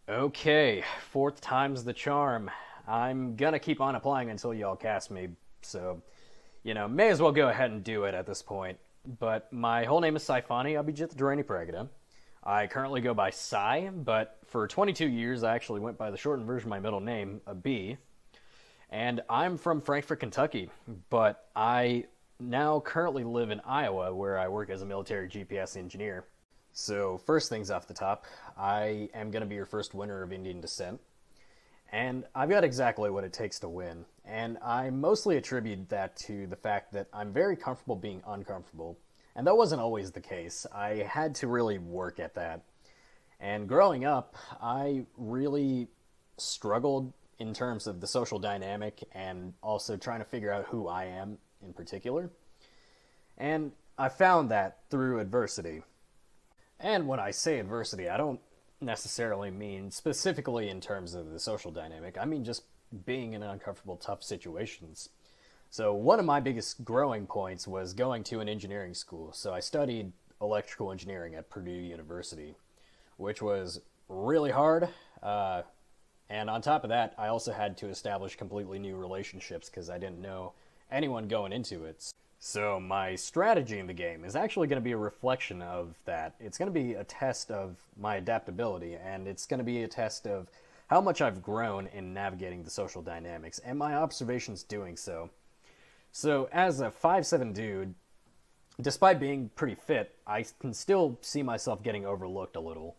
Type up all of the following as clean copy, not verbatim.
Okay, fourth time's the charm. I'm gonna keep on applying until y'all cast me, so, may as well go ahead and do it at this point. But my whole name is Saifani Abhijit Durrani Pragada. I currently go by Sai, but for 22 years I actually went by the shortened version of my middle name, Abi. And I'm from Frankfort, Kentucky, but I now currently live in Iowa where I work as a military GPS engineer. So, first things off the top, I am going to be your first winner of Indian descent. And I've got exactly what it takes to win. And I mostly attribute that to the fact that I'm very comfortable being uncomfortable. And that wasn't always the case. I had to really work at that. And growing up, I really struggled in terms of the social dynamic and also trying to figure out who I am in particular. And I found that through adversity. And when I say adversity, I don't necessarily mean specifically in terms of the social dynamic. I mean just being in uncomfortable, tough situations. So, one of my biggest growing points was going to an engineering school. So, I studied electrical engineering at Purdue University, which was really hard. And on top of that, I also had to establish completely new relationships because I didn't know anyone going into it. So my strategy in the game is actually going to be a reflection of that. It's going to be a test of my adaptability, and it's going to be a test of how much I've grown in navigating the social dynamics and my observations doing so. So as a 5'7" dude, despite being pretty fit, I can still see myself getting overlooked a little.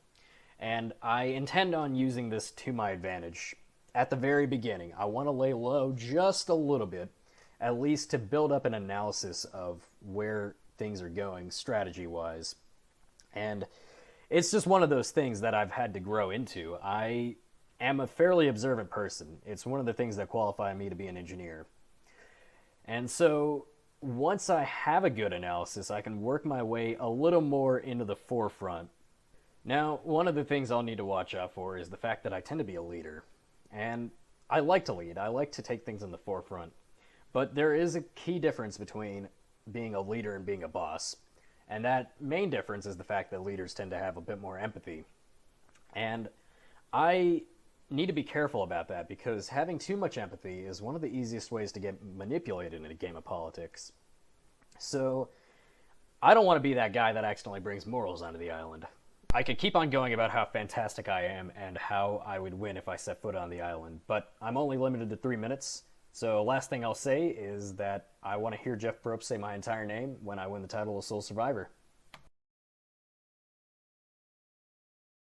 And I intend on using this to my advantage. At the very beginning, I want to lay low just a little bit, at least to build up an analysis of where things are going strategy wise. And it's just one of those things that I've had to grow into. I am a fairly observant person. It's one of the things that qualify me to be an engineer. And so once I have a good analysis, I can work my way a little more into the forefront. Now, one of the things I'll need to watch out for is the fact that I tend to be a leader. And I like to lead, I like to take things in the forefront. But there is a key difference between being a leader and being a boss. And that main difference is the fact that leaders tend to have a bit more empathy. And I need to be careful about that because having too much empathy is one of the easiest ways to get manipulated in a game of politics. So, I don't want to be that guy that accidentally brings morals onto the island. I could keep on going about how fantastic I am and how I would win if I set foot on the island, but I'm only limited to 3 minutes. So last thing I'll say is that I want to hear Jeff Probst say my entire name when I win the title of Sole Survivor.